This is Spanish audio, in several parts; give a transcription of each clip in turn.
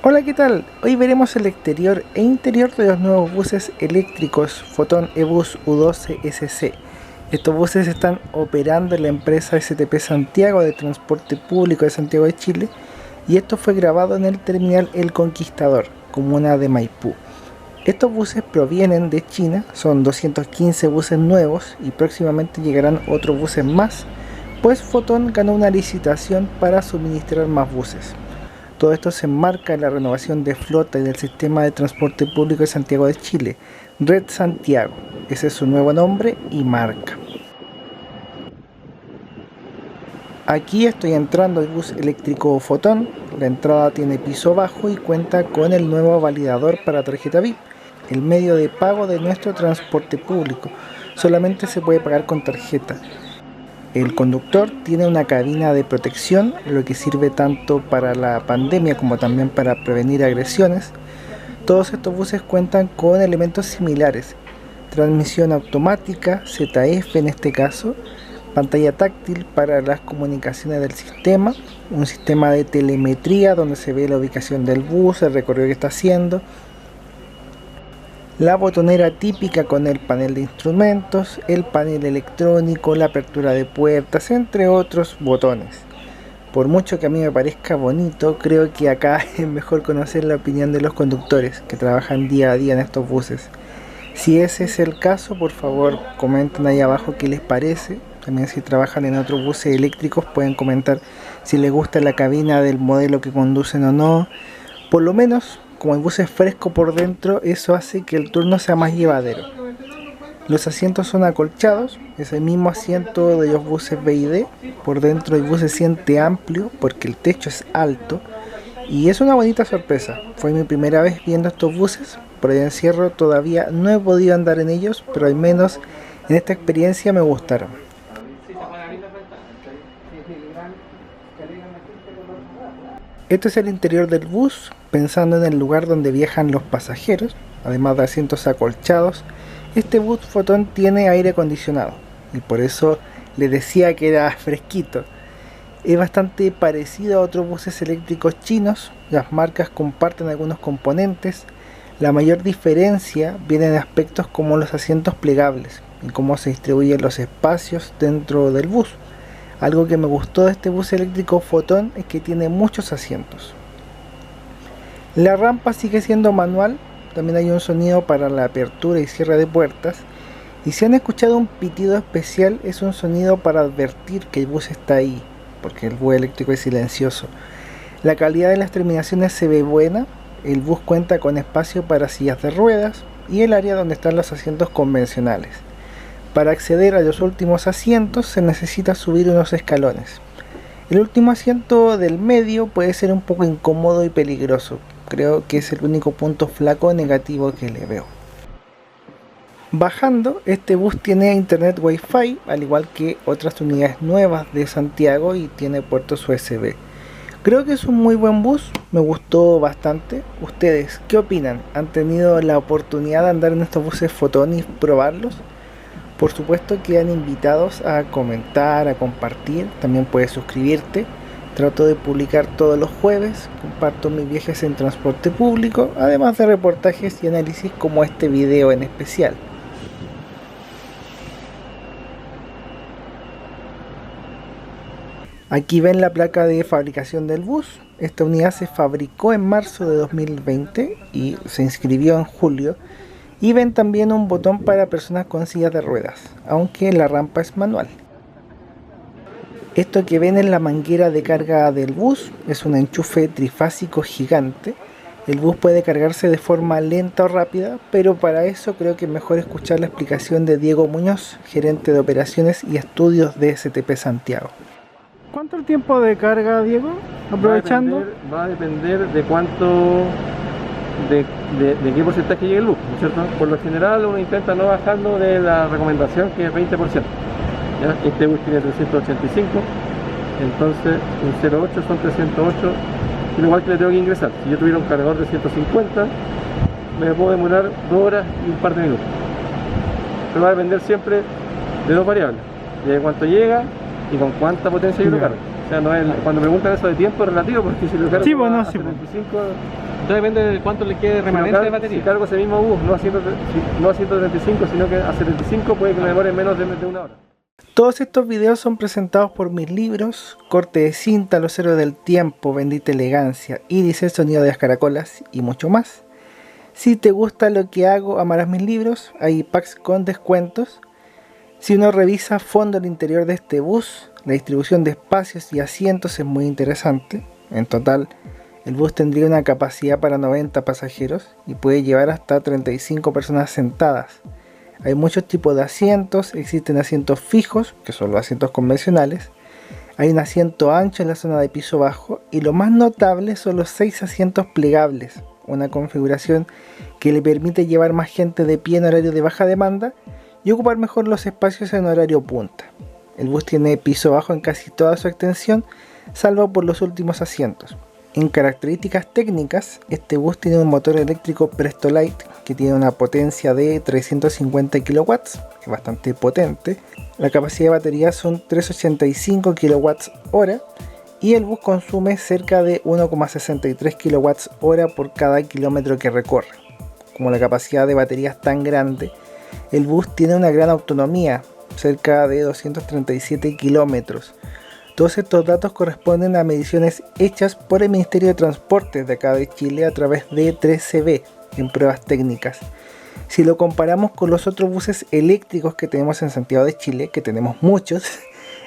Hola, ¿qué tal? Hoy veremos el exterior e interior de los nuevos buses eléctricos Foton eBus U12SC. Estos buses están operando en la empresa STP Santiago de Transporte Público de Santiago de Chile y esto fue grabado en el terminal El Conquistador, comuna de Maipú. Estos buses provienen de China, son 215 buses nuevos y próximamente llegarán otros buses más, pues Foton ganó una licitación para suministrar más buses. Todo esto se enmarca en la renovación de flota y del sistema de transporte público de Santiago de Chile, Red Santiago. Ese es su nuevo nombre y marca. Aquí estoy entrando al bus eléctrico Foton. La entrada tiene piso bajo y cuenta con el nuevo validador para tarjeta VIP, el medio de pago de nuestro transporte público. Solamente se puede pagar con tarjeta. El conductor tiene una cabina de protección, lo que sirve tanto para la pandemia como también para prevenir agresiones. Todos estos buses cuentan con elementos similares: transmisión automática, ZF en este caso, pantalla táctil para las comunicaciones del sistema, un sistema de telemetría donde se ve la ubicación del bus, el recorrido que está haciendo, la botonera típica con el panel de instrumentos, el panel electrónico, la apertura de puertas, entre otros botones. Por mucho que a mí me parezca bonito, creo que acá es mejor conocer la opinión de los conductores que trabajan día a día en estos buses. Si ese es el caso, por favor comenten ahí abajo qué les parece. También si trabajan en otros buses eléctricos pueden comentar si les gusta la cabina del modelo que conducen o no. Por lo menos, como el bus es fresco por dentro, eso hace que el turno sea más llevadero. Los asientos son acolchados, es el mismo asiento de los buses BYD. Por dentro el bus se siente amplio porque el techo es alto y es una bonita sorpresa. Fue mi primera vez viendo estos buses, por el encierro todavía no he podido andar en ellos, pero al menos en esta experiencia me gustaron. Este es el interior del bus, pensando en el lugar donde viajan los pasajeros. Además de asientos acolchados, este bus Foton tiene aire acondicionado y por eso le decía que era fresquito. Es bastante parecido a otros buses eléctricos chinos, las marcas comparten algunos componentes. La mayor diferencia viene en aspectos como los asientos plegables y cómo se distribuyen los espacios dentro del bus. Algo que me gustó de este bus eléctrico Foton es que tiene muchos asientos. La rampa sigue siendo manual, también hay un sonido para la apertura y cierre de puertas. Y si han escuchado un pitido especial, es un sonido para advertir que el bus está ahí, porque el bus eléctrico es silencioso. La calidad de las terminaciones se ve buena, el bus cuenta con espacio para sillas de ruedas y el área donde están los asientos convencionales. Para acceder a los últimos asientos se necesita subir unos escalones. El último asiento del medio puede ser un poco incómodo y peligroso. Creo que es el único punto flaco negativo que le veo. Bajando, este bus tiene internet Wi-Fi, al igual que otras unidades nuevas de Santiago, y tiene puertos USB. Creo que es un muy buen bus, me gustó bastante. ¿Ustedes qué opinan? ¿Han tenido la oportunidad de andar en estos buses Foton y probarlos? Por supuesto quedan invitados a comentar, a compartir, también puedes suscribirte. Trato de publicar todos los jueves, comparto mis viajes en transporte público, además de reportajes y análisis como este video en especial. Aquí ven la placa de fabricación del bus. Esta unidad se fabricó en marzo de 2020 y se inscribió en julio. Y ven también un botón para personas con sillas de ruedas, aunque la rampa es manual. Esto que ven es la manguera de carga del bus, es un enchufe trifásico gigante. El bus puede cargarse de forma lenta o rápida, pero para eso creo que es mejor escuchar la explicación de Diego Muñoz, gerente de operaciones y estudios de STP Santiago. ¿Cuánto el tiempo de carga, Diego? Aprovechando. Va a depender de cuánto, de qué porcentaje llegue el bus, ¿no es cierto? Por lo general uno intenta no bajarlo de la recomendación, que es 20%. ¿Ya? Este bus tiene 385, entonces un 0,8 son 308, al igual que le tengo que ingresar. Si yo tuviera un cargador de 150, me puedo demorar 2 horas y un par de minutos. Pero va a depender siempre de dos variables: de cuánto llega y con cuánta potencia yo lo cargo. O sea, no es, cuando preguntan eso de tiempo es relativo, porque si lo cargo Sí, bueno, a sí, 75, Todo depende de cuánto le quede remanente de batería. si cargo ese mismo bus, no a 135, sino que a 75, puede que me demore menos de una hora. Todos estos videos son presentados por mis libros: Corte de cinta, Los héroes del tiempo, Bendita elegancia, Iris, el sonido de las caracolas y mucho más. Si te gusta lo que hago, amarás mis libros. Hay packs con descuentos. Si uno revisa a fondo el interior de este bus, la distribución de espacios y asientos es muy interesante. En total, el bus tendría una capacidad para 90 pasajeros y puede llevar hasta 35 personas sentadas. Hay muchos tipos de asientos. Existen asientos fijos, que son los asientos convencionales. Hay un asiento ancho en la zona de piso bajo, y lo más notable son los 6 asientos plegables, una configuración que le permite llevar más gente de pie en horario de baja demanda y ocupar mejor los espacios en horario punta. El bus tiene piso bajo en casi toda su extensión, salvo por los últimos asientos. En características técnicas, este bus tiene un motor eléctrico Prestolite que tiene una potencia de 350 kW, es bastante potente. La capacidad de batería son 385 kWh y el bus consume cerca de 1,63 kWh por cada kilómetro que recorre. Como la capacidad de batería es tan grande, el bus tiene una gran autonomía, cerca de 237 kilómetros. Todos estos datos corresponden a mediciones hechas por el Ministerio de Transportes de acá de Chile a través de 3CB en pruebas técnicas. Si lo comparamos con los otros buses eléctricos que tenemos en Santiago de Chile, que tenemos muchos,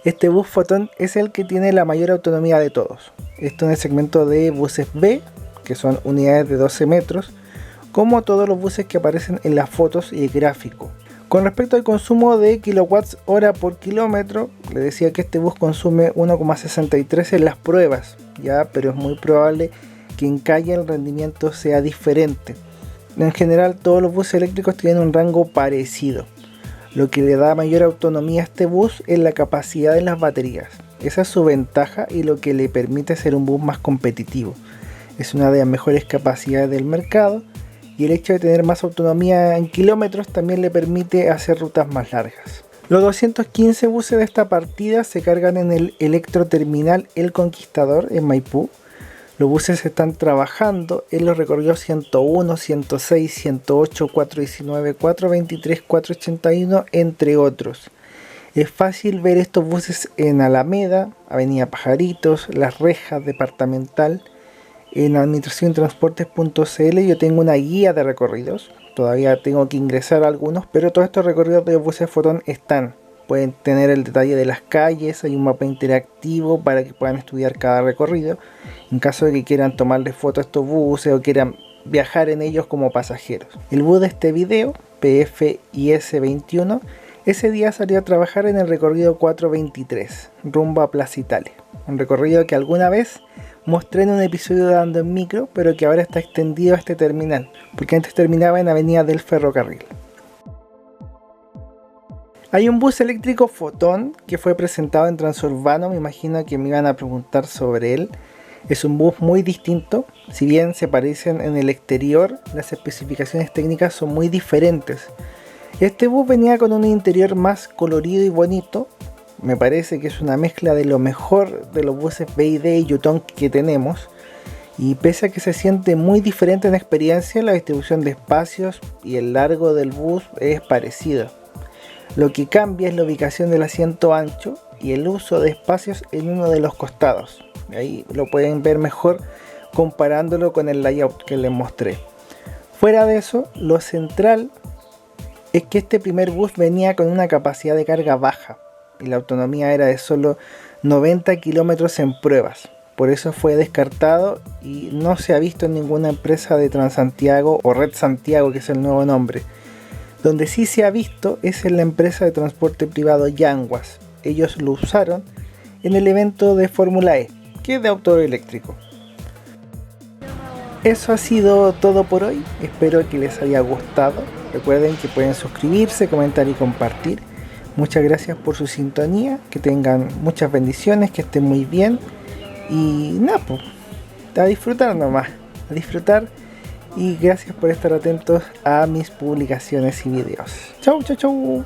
este bus Fotón es el que tiene la mayor autonomía de todos. Esto en el segmento de buses B, que son unidades de 12 metros, como todos los buses que aparecen en las fotos y el gráfico. Con respecto al consumo de kilowatts hora por kilómetro, le decía que este bus consume 1,63 en las pruebas, pero es muy probable que en calle el rendimiento sea diferente. En general, todos los buses eléctricos tienen un rango parecido. Lo que le da mayor autonomía a este bus es la capacidad de las baterías. Esa es su ventaja y lo que le permite ser un bus más competitivo. Es una de las mejores capacidades del mercado, y el hecho de tener más autonomía en kilómetros también le permite hacer rutas más largas. Los 215 buses de esta partida se cargan en el electroterminal El Conquistador en Maipú. Los buses están trabajando en los recorridos 101, 106, 108, 419, 423, 481, entre otros. Es fácil ver estos buses en Alameda, Avenida Pajaritos, Las Rejas, Departamental. En administraciondetransportes.cl yo tengo una guía de recorridos. Todavía tengo que ingresar a algunos, pero todos estos recorridos de buses Fotón están. Pueden tener el detalle de las calles, hay un mapa interactivo para que puedan estudiar cada recorrido, en caso de que quieran tomarle fotos a estos buses o quieran viajar en ellos como pasajeros. El bus de este video, PFIS21, ese día salió a trabajar en el recorrido 423, rumbo a Plaza Italia. Un recorrido que alguna vez mostré en un episodio de Dando en Micro, pero que ahora está extendido a este terminal, porque antes terminaba en Avenida del Ferrocarril. Hay un bus eléctrico Fotón que fue presentado en Transurbano, me imagino que me iban a preguntar sobre él. Es un bus muy distinto, si bien se parecen en el exterior, las especificaciones técnicas son muy diferentes. Este bus venía con un interior más colorido y bonito. Me parece que es una mezcla de lo mejor de los buses BYD y Yutong que tenemos, y pese a que se siente muy diferente en experiencia, la distribución de espacios y el largo del bus es parecido. Lo que cambia es la ubicación del asiento ancho y el uso de espacios en uno de los costados. Ahí lo pueden ver mejor comparándolo con el layout que les mostré. Fuera de eso, lo central es que este primer bus venía con una capacidad de carga baja y la autonomía era de solo 90 kilómetros en pruebas. Por eso fue descartado y no se ha visto en ninguna empresa de Transantiago o Red Santiago, que es el nuevo nombre. Donde sí se ha visto es en la empresa de transporte privado Yanguas. Ellos lo usaron en el evento de Fórmula E, que es de auto eléctrico. Eso ha sido todo por hoy, espero que les haya gustado. Recuerden que pueden suscribirse, comentar y compartir. Muchas gracias por su sintonía, que tengan muchas bendiciones, que estén muy bien. Y nada, pues, a disfrutar nomás, a disfrutar. Y gracias por estar atentos a mis publicaciones y videos. Chau, chau, chau.